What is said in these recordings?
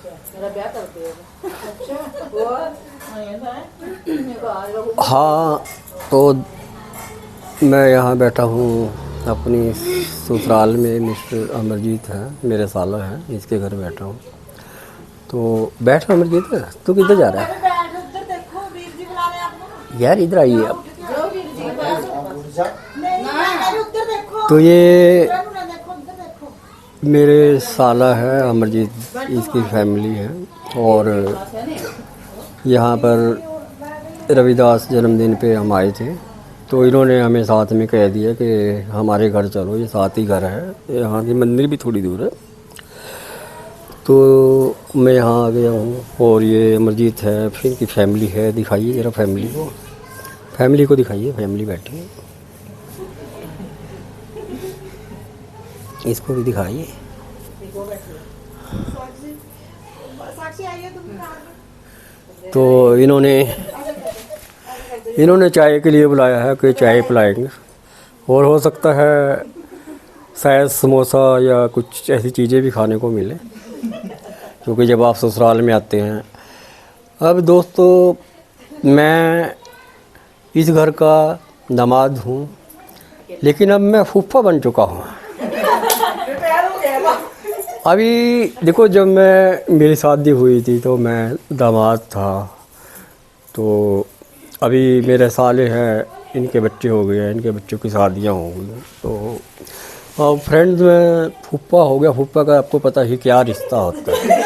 मेरा ब्याह कर दिया। अच्छा हाँ, तो मैं यहाँ बैठा हूँ अपनी ससुराल में। मिस्टर अमरजीत हैं, मेरे साला हैं, इसके घर बैठा हूँ। तो बैठ अमरजीत, तू किधर जा रहा है उधर देखो, वीर जी बुला रहे हैं आपको। यार? इधर आइए आप। जो वीर जी के पास नहीं, उधर देखो। तो ये देखो, उधर देखो। मेरे साला है अमरजीत, इसकी फैमिली है। और यहाँ पर रविदास जन्मदिन पे हम आए थे, तो इन्होंने हमें साथ में कह दिया कि हमारे घर चलो, ये साथ ही घर है, यहाँ की मंदिर भी थोड़ी दूर है। तो मैं यहाँ आ गया हूँ। और ये अमरजीत है, फिर इनकी फैमिली है। दिखाइए ज़रा फैमिली को दिखाइए। फैमिली बैठी है, इसको भी दिखाइए। तो इन्होंने चाय के लिए बुलाया है कि चाय पिलाएंगे, और हो सकता है शायद समोसा या कुछ ऐसी चीज़ें भी खाने को मिले, क्योंकि जब आप ससुराल में आते हैं। अब दोस्तों, मैं इस घर का दामाद हूँ, लेकिन अब मैं फूफा बन चुका हूँ। अभी देखो, जब मेरी शादी हुई थी तो मैं दामाद था। तो अभी मेरे साले हैं, इनके बच्चे हो गए हैं, इनके बच्चों की शादियाँ हो गई। तो अब फ्रेंड्स में फूफा हो गया। फूफा का आपको पता ही क्या रिश्ता होता है।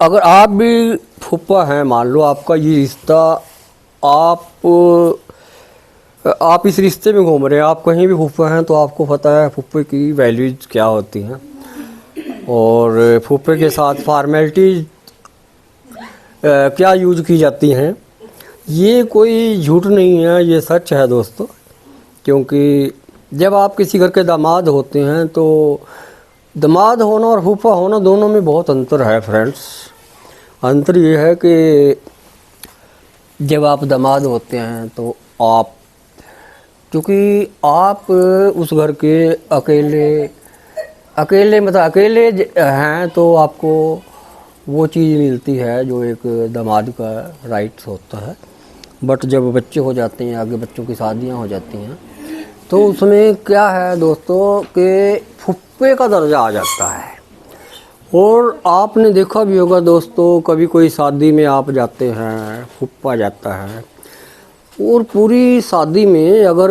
अगर आप भी फूफा हैं, मान लो आपका ये रिश्ता, आप इस रिश्ते में घूम रहे हैं, आप कहीं भी फूफा हैं, तो आपको पता है फूफे की वैल्यूज क्या होती हैं। और फूफे के साथ फॉर्मेलिटीज क्या यूज की जाती हैं। ये कोई झूठ नहीं है, ये सच है दोस्तों। क्योंकि जब आप किसी घर के दामाद होते हैं, तो दामाद होना और फूफा होना दोनों में बहुत अंतर है फ्रेंड्स। अंतर ये है कि जब आप दामाद होते हैं तो क्योंकि आप उस घर के अकेले हैं, तो आपको वो चीज़ मिलती है जो एक दामाद का राइट्स होता है। बट जब बच्चे हो जाते हैं, आगे बच्चों की शादियां हो जाती हैं, तो उसमें क्या है दोस्तों कि फुप्पे का दर्जा आ जाता है। और आपने देखा भी होगा दोस्तों, कभी कोई शादी में आप जाते हैं, फुप्पा जाता है, और पूरी शादी में अगर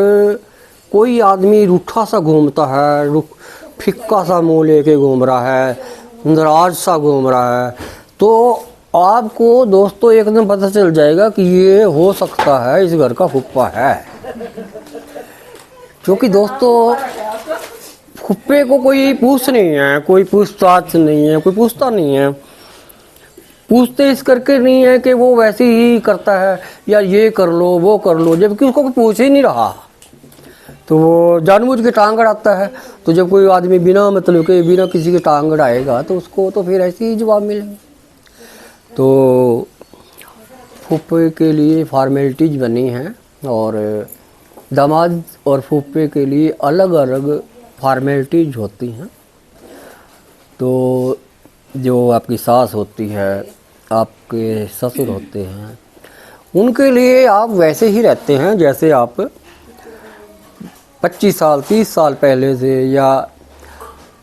कोई आदमी रूठा सा घूमता है, फिक्का सा मुँह लेके घूम रहा है, नाराज सा घूम रहा है, तो आपको दोस्तों एकदम पता चल जाएगा कि ये हो सकता है इस घर का फुप्पा है। क्योंकि दोस्तों, फुप्पे को कोई पूछ नहीं है, कोई पूछताछ नहीं है, कोई पूछता नहीं है। पूछते इस करके नहीं है कि वो वैसे ही करता है, यार ये कर लो वो कर लो, जबकि उसको कोई पूछ ही नहीं रहा, तो वो जानबूझ के टांग अड़ाता है। तो जब कोई आदमी बिना मतलब के, बिना किसी के टांग अड़ाएगा, तो उसको तो फिर ऐसे ही जवाब मिलेंगे। तो फूफे के लिए फॉर्मेलिटीज बनी हैं, और दामाद और फूफे के लिए अलग अलग फॉर्मेलिटीज होती हैं। तो जो आपकी सास होती है, आपके ससुर होते हैं, उनके लिए आप वैसे ही रहते हैं जैसे आप 25 साल 30 साल पहले से, या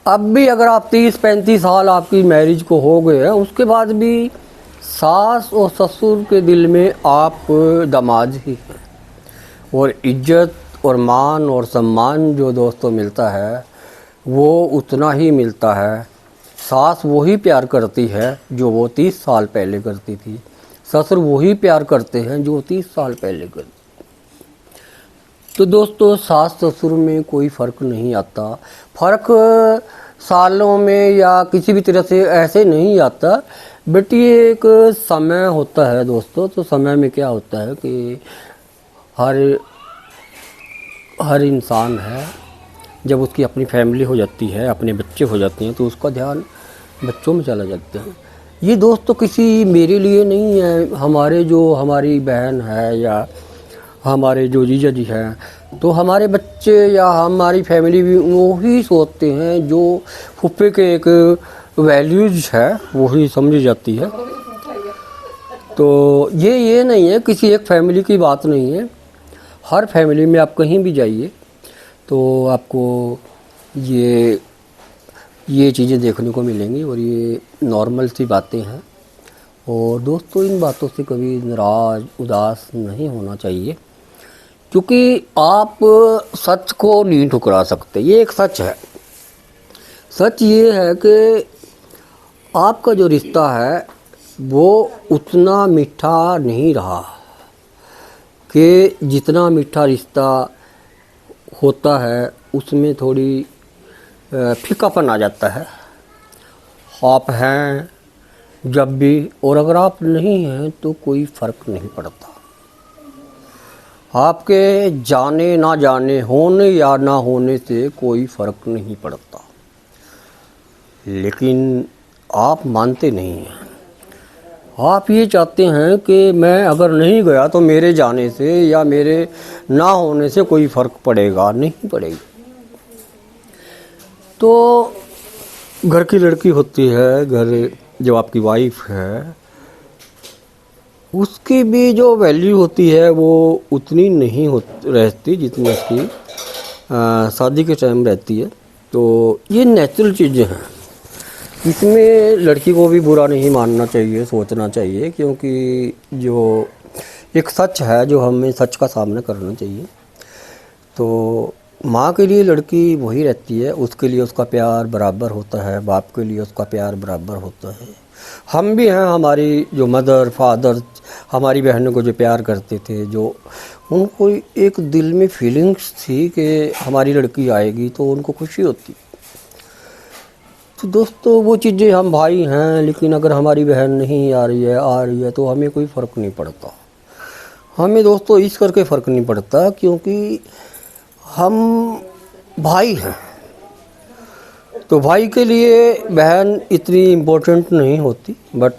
अब भी अगर आप 30-35 साल आपकी मैरिज को हो गए हैं, उसके बाद भी सास और ससुर के दिल में आप दामाद ही हैं। और इज्जत और मान और सम्मान जो दोस्तों मिलता है, वो उतना ही मिलता है। सास वही प्यार करती है जो वो 30 साल पहले करती थी, ससुर वही प्यार करते हैं जो 30 साल पहले करते। तो दोस्तों, सास ससुर में कोई फ़र्क नहीं आता। फ़र्क सालों में या किसी भी तरह से ऐसे नहीं आता, बट ये एक समय होता है दोस्तों। तो समय में क्या होता है कि हर इंसान है, जब उसकी अपनी फैमिली हो जाती है, अपने बच्चे हो जाते हैं, तो उसका ध्यान बच्चों में चला जाता है। ये दोस्तों किसी मेरे लिए नहीं है, हमारी बहन है या हमारे जो जीजा जी हैं, तो हमारे बच्चे या हमारी फैमिली भी वो ही सोचते हैं जो फुप्पे के एक वैल्यूज है वही समझी जाती है। तो ये नहीं है, किसी एक फैमिली की बात नहीं है। हर फैमिली में आप कहीं भी जाइए तो आपको ये चीज़ें देखने को मिलेंगी और ये नॉर्मल सी बातें हैं। और दोस्तों, इन बातों से कभी नाराज़ उदास नहीं होना चाहिए, क्योंकि आप सच को नहीं ठुकरा सकते। ये एक सच है। सच ये है कि आपका जो रिश्ता है वो उतना मीठा नहीं रहा कि जितना मीठा रिश्ता होता है उसमें थोड़ी फीकापन आ जाता है। आप हैं जब भी, और अगर आप नहीं हैं तो कोई फ़र्क नहीं पड़ता। आपके जाने ना जाने, होने या ना होने से कोई फ़र्क नहीं पड़ता। लेकिन आप मानते नहीं हैं। आप ये चाहते हैं कि मैं अगर नहीं गया तो मेरे जाने से या मेरे ना होने से कोई फ़र्क पड़ेगा, नहीं पड़ेगा। तो घर की लड़की होती है, घर जो आपकी वाइफ है, उसकी भी जो वैल्यू होती है वो उतनी नहीं रहती जितनी उसकी शादी के टाइम रहती है। तो ये नेचुरल चीज़ें हैं, इसमें लड़की को भी बुरा नहीं मानना चाहिए, सोचना चाहिए, क्योंकि जो एक सच है जो हमें सच का सामना करना चाहिए। तो माँ के लिए लड़की वही रहती है, उसके लिए उसका प्यार बराबर होता है, बाप के लिए उसका प्यार बराबर होता है। हम भी हैं, हमारी जो मदर फादर हमारी बहनों को जो प्यार करते थे, जो उनको एक दिल में फीलिंग्स थी कि हमारी लड़की आएगी तो उनको खुशी होती। तो दोस्तों, वो चीज़ें, हम भाई हैं, लेकिन अगर हमारी बहन नहीं आ रही है तो हमें कोई फ़र्क नहीं पड़ता। हमें दोस्तों इस करके फ़र्क नहीं पड़ता क्योंकि हम भाई हैं। तो भाई के लिए बहन इतनी इम्पोर्टेंट नहीं होती, बट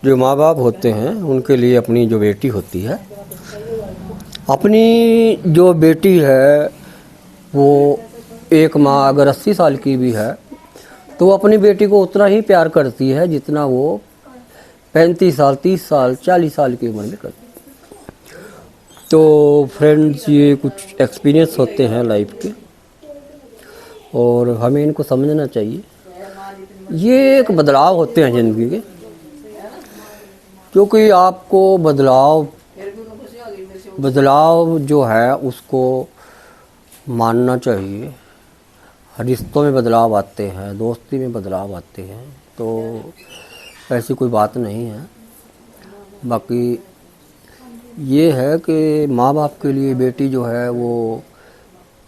जो माँ बाप होते हैं उनके लिए अपनी जो बेटी होती है, अपनी जो बेटी है वो एक माँ अगर 80 साल की भी है तो अपनी बेटी को उतना ही प्यार करती है जितना वो 35 साल 30 साल 40 साल की उम्र में करती है। तो फ्रेंड्स, ये कुछ एक्सपीरियंस होते हैं लाइफ के और हमें इनको समझना चाहिए। ये एक बदलाव होते हैं ज़िंदगी के, क्योंकि आपको बदलाव जो है उसको मानना चाहिए। रिश्तों में बदलाव आते हैं, दोस्ती में बदलाव आते हैं, तो ऐसी कोई बात नहीं है। बाकी ये है कि माँ बाप के लिए बेटी जो है वो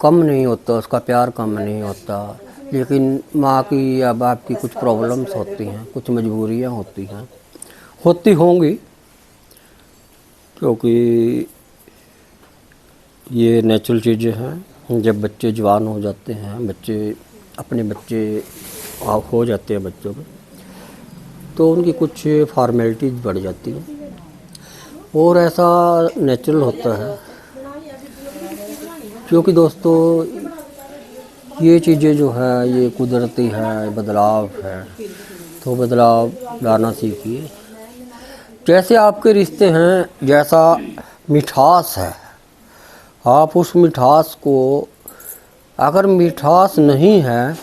कम नहीं होता, उसका प्यार कम नहीं होता। लेकिन माँ की या बाप की कुछ प्रॉब्लम्स होती हैं, कुछ मजबूरियाँ होती होंगी, क्योंकि ये नेचुरल चीज़ें हैं। जब बच्चे जवान हो जाते हैं, अपने बच्चे हो जाते हैं बच्चों के, तो उनकी कुछ फॉर्मेलिटीज़ बढ़ जाती हैं और ऐसा नेचुरल होता है। क्योंकि दोस्तों, ये चीज़ें जो है ये कुदरती है, बदलाव है, तो बदलाव लाना सीखिए। जैसे आपके रिश्ते हैं, जैसा मिठास है, आप उस मिठास को, अगर मिठास नहीं है,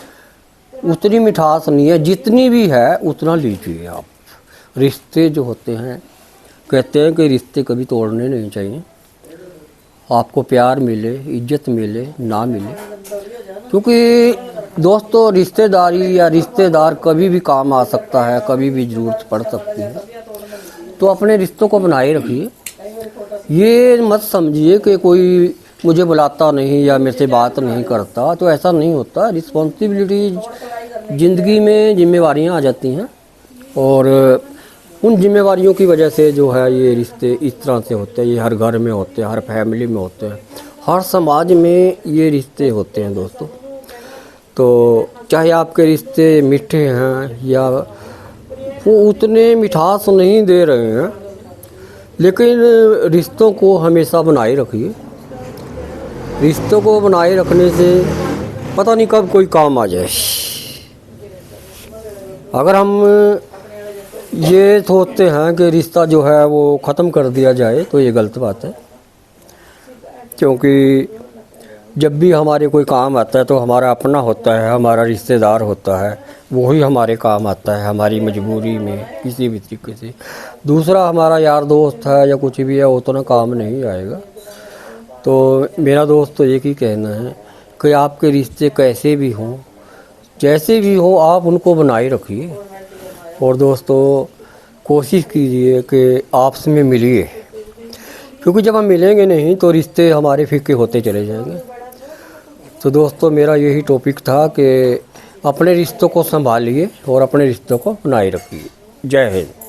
उतनी मिठास नहीं है, जितनी भी है उतना लीजिए आप। रिश्ते जो होते हैं, कहते हैं कि रिश्ते कभी तोड़ने नहीं चाहिए। आपको प्यार मिले, इज्जत मिले, ना मिले, क्योंकि दोस्तों रिश्तेदारी या रिश्तेदार कभी भी काम आ सकता है, कभी भी ज़रूरत पड़ सकती है। तो अपने रिश्तों को बनाए रखिए। ये मत समझिए कि कोई मुझे बुलाता नहीं या मेरे से बात नहीं करता, तो ऐसा नहीं होता। रिस्पॉन्सिबिलिटी, ज़िंदगी में जिम्मेवारियाँ आ जाती हैं और उन जिम्मेवारियों की वजह से जो है ये रिश्ते इस तरह से होते हैं। ये हर घर में होते हैं, हर फैमिली में होते हैं, हर समाज में ये रिश्ते होते हैं दोस्तों। तो चाहे आपके रिश्ते मीठे हैं या वो उतने मिठास नहीं दे रहे हैं, लेकिन रिश्तों को हमेशा बनाए रखिए। रिश्तों को बनाए रखने से पता नहीं कब कोई काम आ जाए। अगर हम ये सोचते हैं कि रिश्ता जो है वो ख़त्म कर दिया जाए तो ये गलत बात है, क्योंकि जब भी हमारे कोई काम आता है तो हमारा अपना होता है, हमारा रिश्तेदार होता है, वही हमारे काम आता है हमारी मजबूरी में किसी भी तरीके से। दूसरा हमारा यार दोस्त है या कुछ भी है वो तो ना काम नहीं आएगा। तो मेरा दोस्त तो एक ही कहना है कि आपके रिश्ते कैसे भी हों, जैसे भी हो, आप उनको बनाए रखिए। और दोस्तों कोशिश कीजिए कि आपस में मिलिए, क्योंकि जब हम मिलेंगे नहीं तो रिश्ते हमारे फीके होते चले जाएंगे। तो दोस्तों मेरा यही टॉपिक था कि अपने रिश्तों को संभालिए और अपने रिश्तों को बनाए रखिए। जय हिंद।